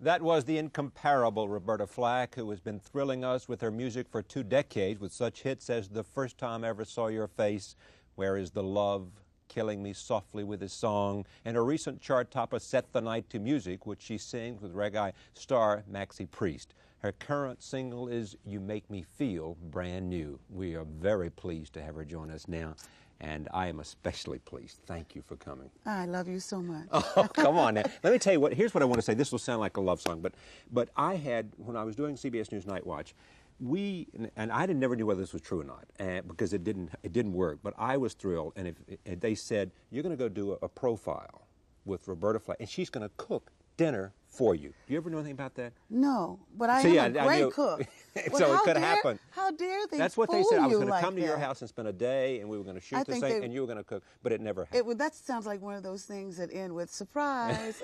That was the incomparable Roberta Flack, who has been thrilling us with her music for 2 decades with such hits as The First Time I Ever Saw Your Face, Where Is the Love, Killing Me Softly with His Song, and her recent chart topper Set the Night to Music, which she sings with reggae star Maxie Priest. Her current single is You Make Me Feel Brand New. We are very pleased to have her join us now, and I am especially pleased. Thank you for coming. I love you so much. Oh, come on now. Let me tell you what, here's what I want to say. This will sound like a love song, but I had, when I was doing CBS News Night Watch, and I never knew whether this was true or not, because it didn't work, but I was thrilled, and if they said, you're going to go do a profile with Roberta Flack, and she's going to cook dinner for you. Do you ever know anything about that? No, but I am a great cook. So it could happen. How dare they? That's what they said. I was going to like come to your house and spend a day, and we were going to shoot this thing, and you were going to cook, but it never happened. That sounds like one of those things that end with surprise.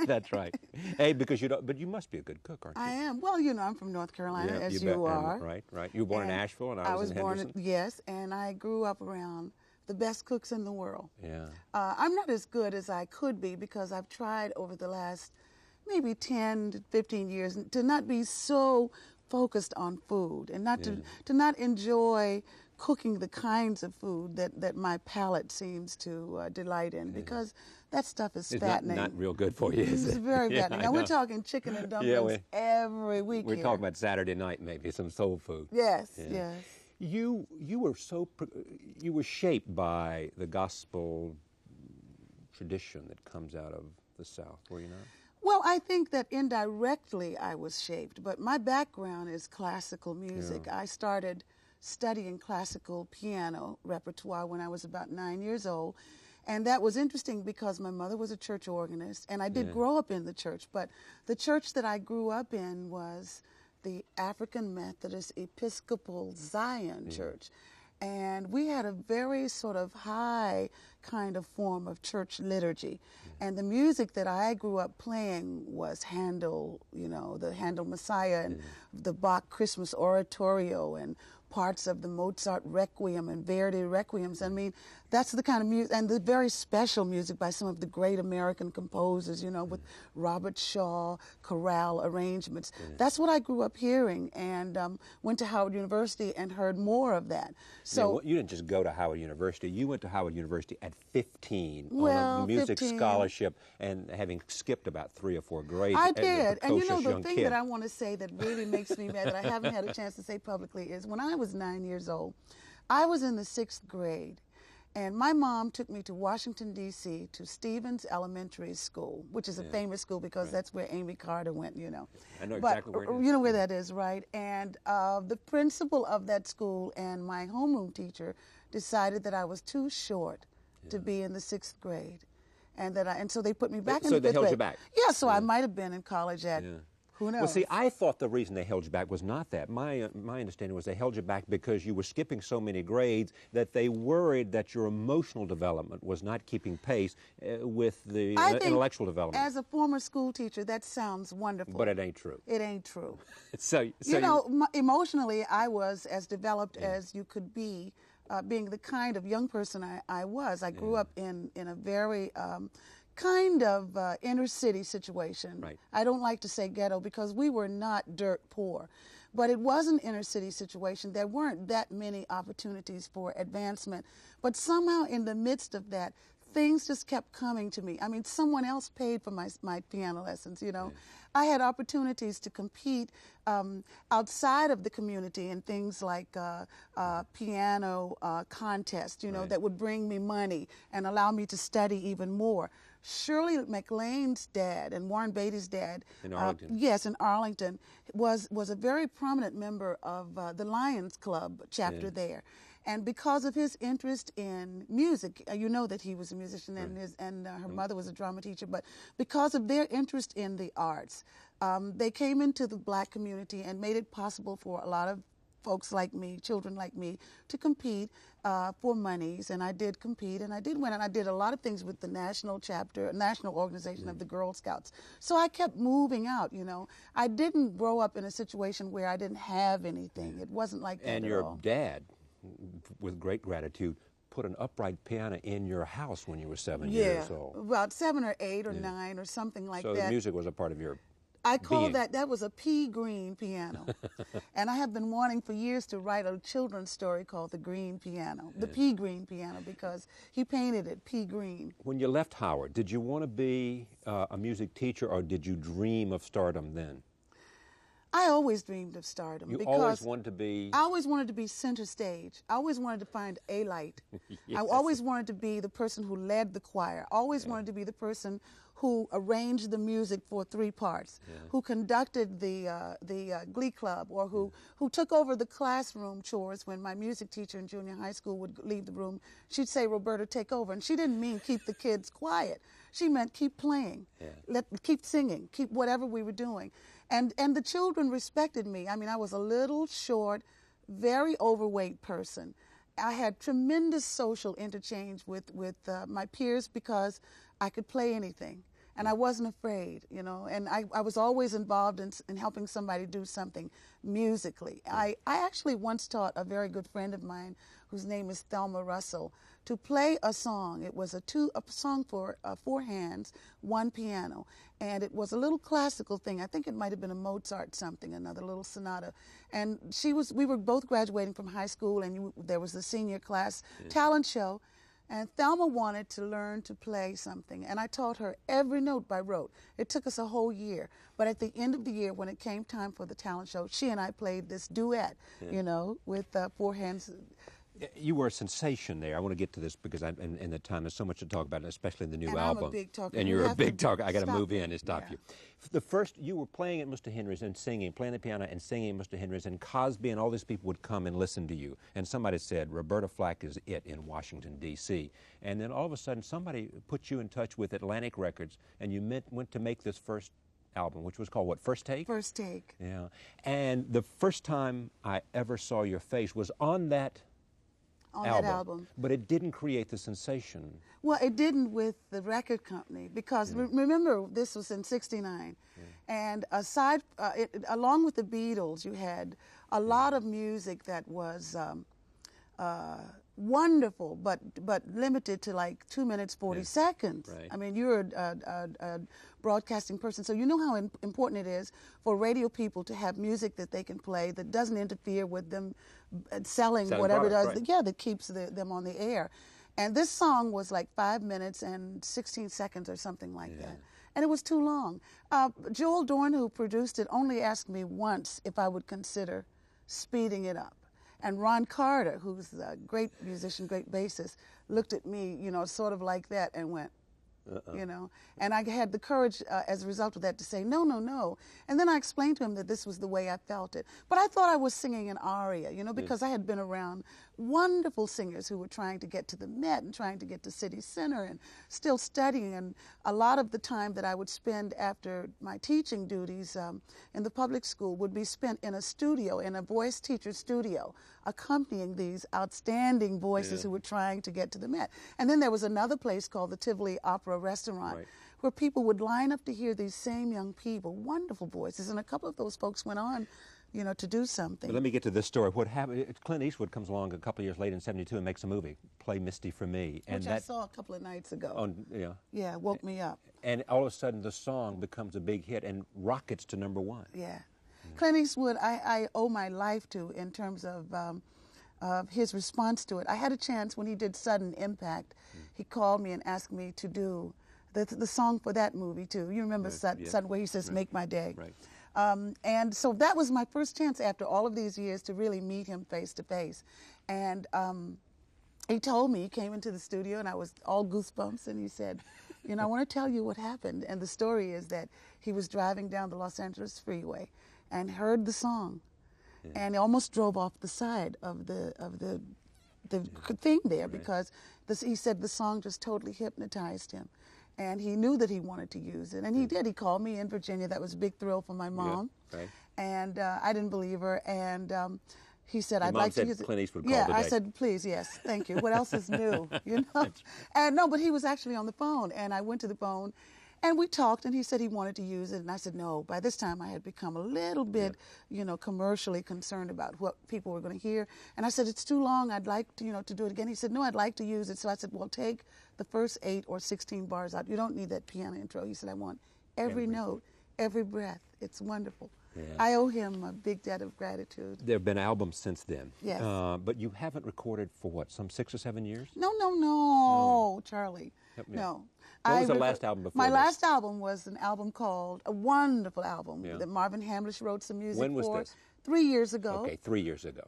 That's right. Hey, because but you must be a good cook, aren't you? I am. Well, you know, I'm from North Carolina, as you are. Right. You were born in Asheville, and I was in Henderson. Yes, and I grew up around the best cooks in the world. Yeah. I'm not as good as I could be because I've tried over the last maybe 10 to 15 years to not be so focused on food and not to not enjoy cooking the kinds of food that my palate seems to delight in, because that stuff is fattening. It's not real good for you, is it? It's very fattening. Now, we're talking chicken and dumplings every week. We're talking about Saturday night, maybe, some soul food. Yes, yes. You were shaped by the gospel tradition that comes out of the South, were you not? Well, I think that indirectly I was shaped, but my background is classical music. Yeah. I started studying classical piano repertoire when I was about 9 years old, and that was interesting because my mother was a church organist, and I did grow up in the church, but the church that I grew up in was the African Methodist Episcopal Zion Church. And we had a very sort of high kind of form of church liturgy. And the music that I grew up playing was Handel, you know, the Handel Messiah and the Bach Christmas Oratorio and parts of the Mozart Requiem and Verdi Requiems. I mean, that's the kind of music, and the very special music by some of the great American composers, you know, with Robert Shaw, chorale arrangements. That's what I grew up hearing, and went to Howard University and heard more of that. So you didn't just go to Howard University. You went to Howard University at 15 on a music scholarship, and having skipped about 3 or 4 grades. I did, and you know, the thing that I want to say that really makes me mad that I haven't had a chance to say publicly is when I was 9 years old, I was in the 6th grade. And my mom took me to Washington, D.C., to Stevens Elementary School, which is a famous school because that's where Amy Carter went, you know. I know exactly where it is. You know where that is, right? And the principal of that school and my homeroom teacher decided that I was too short to be in the 6th grade. And so they put me back in the 5th grade. So they held you back? Yeah, so I might have been in college at... Who knows? Well, see, I thought the reason they held you back was not that. My understanding was they held you back because you were skipping so many grades that they worried that your emotional development was not keeping pace with the intellectual development. As a former school teacher, that sounds wonderful. But it ain't true. It ain't true. so you know, emotionally, I was as developed as you could be, being the kind of young person I was. I grew up in a very... kind of inner city situation. Right. I don't like to say ghetto because we were not dirt poor, but it was an inner city situation. There weren't that many opportunities for advancement, but somehow in the midst of that, things just kept coming to me. I mean, someone else paid for my piano lessons, you know. I had opportunities to compete outside of the community in things like piano contests, you know, that would bring me money and allow me to study even more. Shirley MacLaine's dad and Warren Beatty's dad, in Arlington. Yes, in Arlington, was a very prominent member of the Lions Club chapter there. And because of his interest in music, you know that he was a musician, and her mother was a drama teacher, but because of their interest in the arts, they came into the black community and made it possible for a lot of folks like me, children like me, to compete for monies. And I did compete, and I did win, and I did a lot of things with the national chapter, national organization of the Girl Scouts. So I kept moving out, you know. I didn't grow up in a situation where I didn't have anything. It wasn't like that at all. And your dad, with great gratitude, put an upright piano in your house when you were 7 years old. About 7 or 8 or 9 or something like that. So the music was a part of your I call being. that was a pea green piano. And I have been wanting for years to write a children's story called The Green Piano, the pea green piano, because he painted it pea green. When you left Howard, did you want to be a music teacher, or did you dream of stardom then? I always dreamed of stardom. You because always wanted to be... I always wanted to be center stage. I always wanted to find a light. Yes. I always wanted to be the person who led the choir. I always wanted to be the person who arranged the music for 3 parts, who conducted the glee club, or who took over the classroom chores when my music teacher in junior high school would leave the room. She'd say, "Roberta, take over." And she didn't mean keep the kids quiet. She meant keep playing, keep singing, keep whatever we were doing. And the children respected me. I mean, I was a little short, very overweight person. I had tremendous social interchange with my peers because I could play anything. And I wasn't afraid, you know, and I was always involved in helping somebody do something musically. I actually once taught a very good friend of mine, whose name is Thelma Russell, to play a song. It was a song for 4 hands, 1 piano, and it was a little classical thing. I think it might have been a Mozart something, another little sonata. And we were both graduating from high school, and there was the senior class talent show. And Thelma wanted to learn to play something, and I taught her every note by rote. It took us a whole year, but at the end of the year, when it came time for the talent show, she and I played this duet, you know, with 4 hands. You were a sensation there. I want to get to this because in the time there's so much to talk about, especially in the new album. I'm a big talker. And you're a big talker. I got to move me. in and stop you. The first, you were playing at Mr. Henry's and singing, playing the piano and singing at Mr. Henry's, and Cosby and all these people would come and listen to you. And somebody said, Roberta Flack is it in Washington, D.C. And then all of a sudden, somebody put you in touch with Atlantic Records, and you went to make this first album, which was called what, First Take? First Take. Yeah. And the first time I ever saw your face was on that album. But it didn't create the sensation. Well, it didn't with the record company, because remember, this was in '69. And along with the Beatles, you had a lot of music that was wonderful, but limited to like 2 minutes 40 seconds. Right. I mean, you're a broadcasting person, so you know how important it is for radio people to have music that they can play that doesn't interfere with them selling whatever product, it does. right. Yeah, that keeps them on the air. And this song was like 5 minutes and 16 seconds or something like that. And it was too long. Joel Dorn, who produced it, only asked me once if I would consider speeding it up. And Ron Carter, who's a great musician, great bassist, looked at me, you know, sort of like that and went, you know. And I had the courage as a result of that to say, no, no, no. And then I explained to him that this was the way I felt it. But I thought I was singing an aria, you know, because I had been around wonderful singers who were trying to get to the Met and trying to get to City Center and still studying. And a lot of the time that I would spend after my teaching duties in the public school would be spent in a studio, in a voice teacher studio, accompanying these outstanding voices who were trying to get to the Met. And then there was another place called the Tivoli Opera Restaurant, where people would line up to hear these same young people, wonderful voices. And a couple of those folks went on, you know, to do something. But let me get to this story. What happened? Clint Eastwood comes along a couple of years later in '72 and makes a movie, Play Misty for Me. And Which I saw a couple of nights ago. Yeah, woke me up. And all of a sudden the song becomes a big hit and rockets to #1. Yeah. Clint Eastwood, I owe my life to in terms of his response to it. I had a chance when he did Sudden Impact. He called me and asked me to do the song for that movie too. You remember Sudden, where he says, "Make my day." Right. And so that was my first chance after all of these years to really meet him face to face. And he told me, he came into the studio and I was all goosebumps, and he said, you know, I want to tell you what happened. And the story is that he was driving down the Los Angeles freeway and heard the song, and he almost drove off the side of the thing there because he said the song just totally hypnotized him. And he knew that he wanted to use it, and he did. He called me in Virginia. That was a big thrill for my mom. Yeah, right. And I didn't believe her, and he said, Your I'd mom like said to use it. Clint Eastwood called yeah, today. I said, please, yes, thank you. What else is new, you know? And no, but he was actually on the phone, and I went to the phone, and we talked, and he said he wanted to use it, and I said no. By this time, I had become a little bit, you know, commercially concerned about what people were going to hear, and I said, it's too long. I'd like to, you know, to do it again. He said, no, I'd like to use it. So I said, well, take the first 8 or 16 bars out. You don't need that piano intro. He said, I want every note every breath. It's wonderful. Yeah. I owe him a big debt of gratitude. There have been albums since then. Yes. But you haven't recorded for what, some 6 or 7 years? No, Charlie. Help me. No. What was the last album before My this? last album was an album called, a wonderful album Yeah. that Marvin Hamlish wrote some music for. When was this? 3 years ago. Okay, 3 years ago.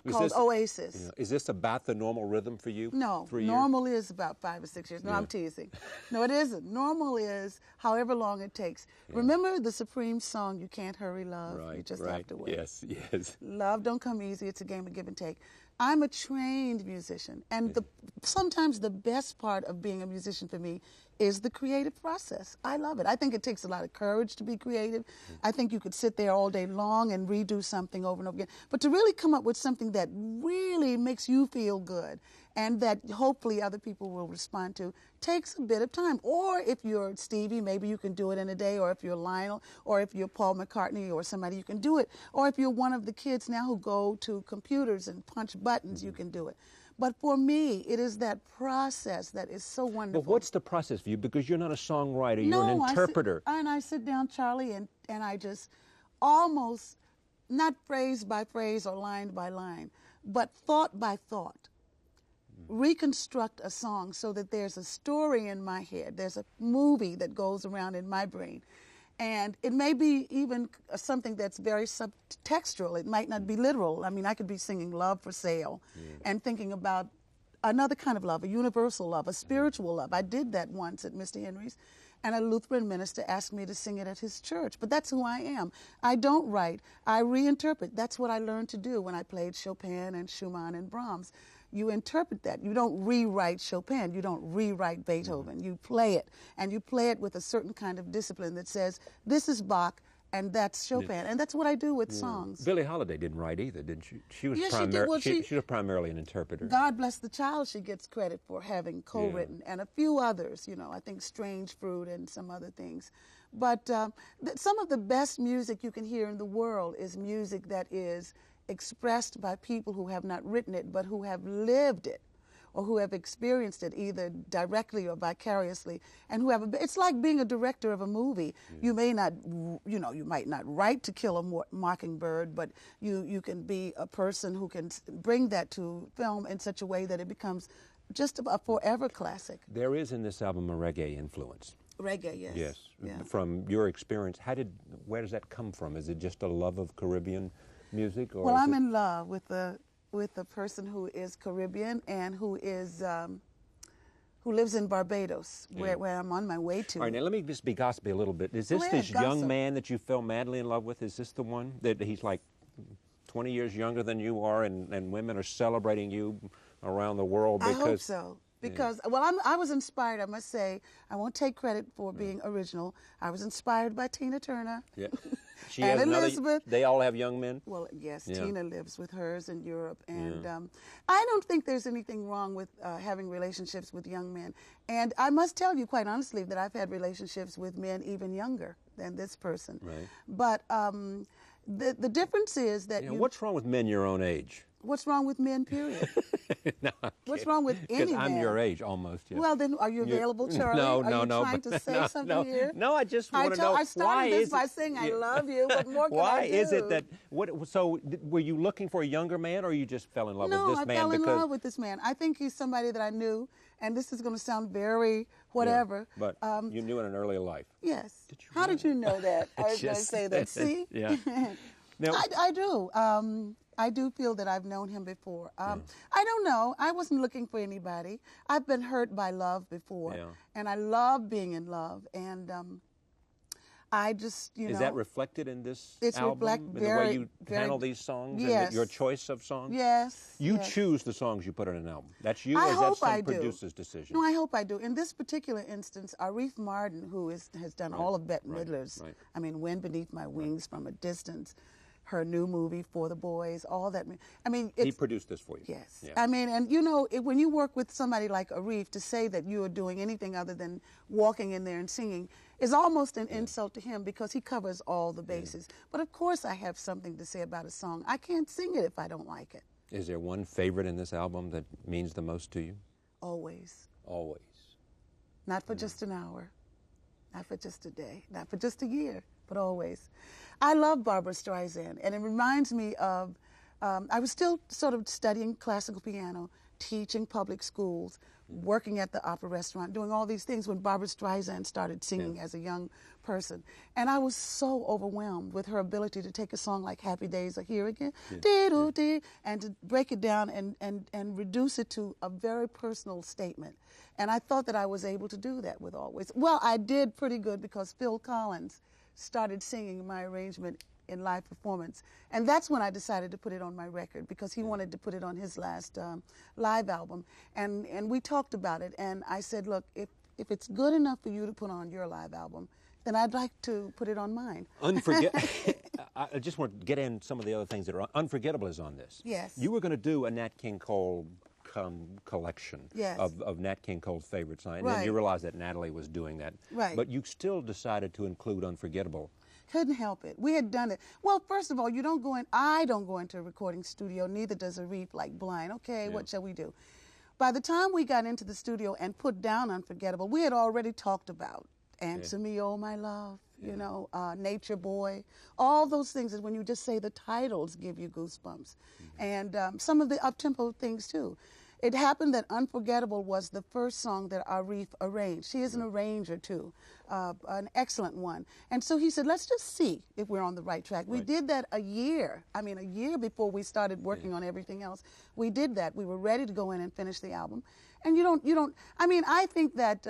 Called Oasis. You know, is this about the normal rhythm for you? No, 3 years? normal is about 5 or 6 years. No, Yeah. I'm teasing. No, it isn't. Normal is however long it takes. Yeah. Remember the Supreme song, You Can't Hurry Love? Right, You just right. have to wait. Yes, yes. Love don't come easy. It's a game of give and take. I'm a trained musician, and sometimes the best part of being a musician for me is the creative process. I love it. I think it takes a lot of courage to be creative. I think you could sit there all day long and redo something over and over again. But to really come up with something that really makes you feel good and that hopefully other people will respond to takes a bit of time. Or if you're Stevie, maybe you can do it in a day. Or if you're Lionel, or if you're Paul McCartney or somebody, you can do it. Or if you're one of the kids now who go to computers and punch buttons, you can do it. But for me, it is that process that is so wonderful. But what's the process for you? Because you're not a songwriter, you're an interpreter. I sit down, Charlie, and I just almost, not phrase by phrase or line by line, but thought by thought, reconstruct a song so that there's a story in my head, there's a movie that goes around in my brain. And it may be even something that's very subtextual. It might not be literal. I mean, I could be singing Love for Sale and thinking about another kind of love, a universal love, a spiritual love. I did that once at Mr. Henry's, and a Lutheran minister asked me to sing it at his church. But that's who I am. I don't write. I reinterpret. That's what I learned to do when I played Chopin and Schumann and Brahms. You interpret that. You don't rewrite Chopin. You don't rewrite Beethoven. You play it, and you play it with a certain kind of discipline that says, this is Bach, and that's Chopin. And that's what I do with songs. Billie Holiday didn't write either, didn't she? She was, Yes, she did. Well, she was primarily an interpreter. God Bless the Child, she gets credit for having co-written, and a few others, you know, I think Strange Fruit and some other things. But some of the best music you can hear in the world is music that is expressed by people who have not written it, but who have lived it, or who have experienced it either directly or vicariously, and who have it's like being a director of a movie. You may not, you know, you might not write To Kill a Mockingbird, but you can be a person who can bring that to film in such a way that it becomes just a forever classic. There is in this album a reggae influence. Reggae, yes. Yes. Yeah. From your experience, where does that come from? Is it just a love of Caribbean music? Or well, I'm in love with the person who is Caribbean and who lives in Barbados, where I'm on my way to. All right, now let me just be gossipy a little bit. Is this this young man that you fell madly in love with? Is this the one that he's like 20 years younger than you are, and women are celebrating you around the world? Because, I hope so. Because, well, I was inspired, I must say. I won't take credit for being original. I was inspired by Tina Turner. Yeah. She and has Elizabeth. They all have young men? Well, yes, Yeah. Tina lives with hers in Europe. And I don't think there's anything wrong with having relationships with young men. And I must tell you, quite honestly, that I've had relationships with men even younger than this person. Right. But the difference is that what's wrong with men your own age? What's wrong with men, period? No, What's wrong with any man? Because I'm your age, almost. Yeah. Well, then, are you available, Charlie? No, are you no. trying to say something here? No, I just want to know I started this by saying I love you. What more can why I do? is it that? So, were you looking for a younger man, or you just fell in love with this man? No, I fell in love with this man. I think he's somebody that I knew, and this is going to sound very whatever. Yeah, but you knew in an earlier life. Yes. How did you know that? I was going to say that. See? Yeah. Now, I do. I do feel that I've known him before. I don't know. I wasn't looking for anybody. I've been hurt by love before, and I love being in love. And I just, Is that reflected in this it's album? In the way you handle these songs? Yes. And your choice of songs? Yes. You choose the songs you put on an album. That's you, I or is hope that I some do. producer's decision? No, I hope I do. In this particular instance, Arif Mardin, who has done all of Bette Midler's, I mean, Wind Beneath My Wings, From a Distance, her new movie, For the Boys, all that. I mean, he produced this for you. Yes. Yeah. I mean, and you know, when you work with somebody like Arif, to say that you are doing anything other than walking in there and singing is almost an insult to him, because he covers all the bases. But of course I have something to say about a song. I can't sing it if I don't like it. Is there one favorite in this album that means the most to you? Always. Always. Not for just an hour. Not for just a day. Not for just a year. but always. I love Barbra Streisand, and it reminds me of, I was still sort of studying classical piano, teaching public schools, working at the opera restaurant, doing all these things when Barbra Streisand started singing as a young person. And I was so overwhelmed with her ability to take a song like Happy Days Are Here Again, and to break it down and reduce it to a very personal statement. And I thought that I was able to do that with Always. Well, I did pretty good because Phil Collins started singing my arrangement in live performance. And that's when I decided to put it on my record, because he wanted to put it on his last live album. And we talked about it, and I said, look, if it's good enough for you to put on your live album, then I'd like to put it on mine. I just want to get in some of the other things that are unforgettable is on this. Yes. You were going to do a Nat King Cole collection of Nat King Cole's favorites. And then you realized that Natalie was doing that. Right. But you still decided to include Unforgettable. Couldn't help it. We had done it. Well, first of all, I don't go into a recording studio, neither does Arif, like blind. Okay, what shall we do? By the time we got into the studio and put down Unforgettable, we had already talked about Answer Me, Oh My Love, you know, Nature Boy, all those things that when you just say the titles give you goosebumps. And some of the up-tempo things too. It happened that Unforgettable was the first song that Arif arranged. She is an arranger too, an excellent one. And so he said, let's just see if we're on the right track. We did that a year before we started working on everything else. We did that. We were ready to go in and finish the album. And I think that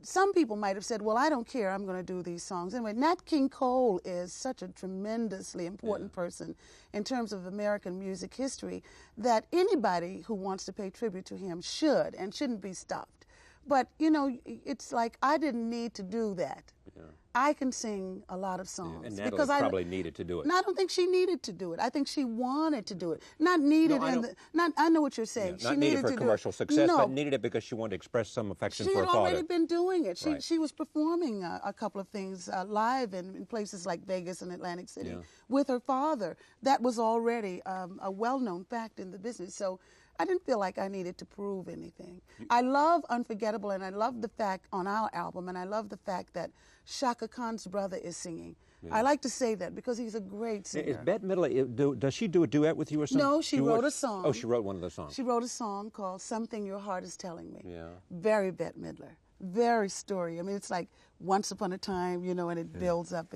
some people might have said, well, I don't care, I'm going to do these songs. Anyway, Nat King Cole is such a tremendously important person in terms of American music history that anybody who wants to pay tribute to him should and shouldn't be stopped. But, you know, it's like I didn't need to do that. Yeah. I can sing a lot of songs. And Natalie probably needed to do it. No, I don't think she needed to do it. I think she wanted to do it. Not needed I know what you're saying. Yeah, not needed for commercial success, but needed it because she wanted to express some affection for her father. She had already been doing it. She was performing a couple of things live in places like Vegas and Atlantic City with her father. That was already a well-known fact in the business. So I didn't feel like I needed to prove anything. I love Unforgettable, and I love the fact on our album, and I love the fact that Shaka Khan's brother is singing. Yeah. I like to say that because he's a great singer. Is Bette Midler, does she do a duet with you or something? No, she wrote a song. Oh, she wrote one of those songs. She wrote a song called Something Your Heart Is Telling Me. Yeah. Very Bette Midler. Very story. I mean, it's like Once Upon a Time, you know, and it builds up.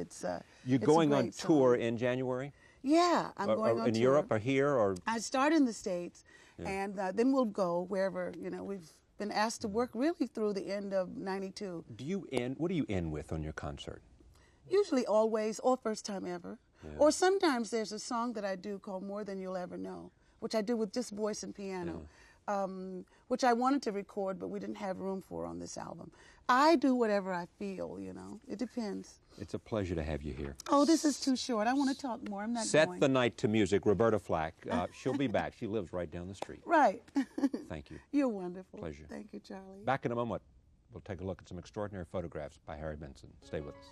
You're going on tour in January? Yeah, I'm going on in tour. Europe or here? Or I start in the States, and then we'll go wherever, you know, we've been asked to work really through the end of '92. What do you end with on your concert? Usually Always, or First Time Ever. Yeah. Or sometimes there's a song that I do called More Than You'll Ever Know, which I do with just voice and piano, which I wanted to record, but we didn't have room for on this album. I do whatever I feel, you know. It depends. It's a pleasure to have you here. Oh, this is too short. I want to talk more. I'm not Set going. the night to music, Roberta Flack. She'll be back. She lives right down the street. Right. Thank you. You're wonderful. Pleasure. Thank you, Charlie. Back in a moment, we'll take a look at some extraordinary photographs by Harry Benson. Stay with us.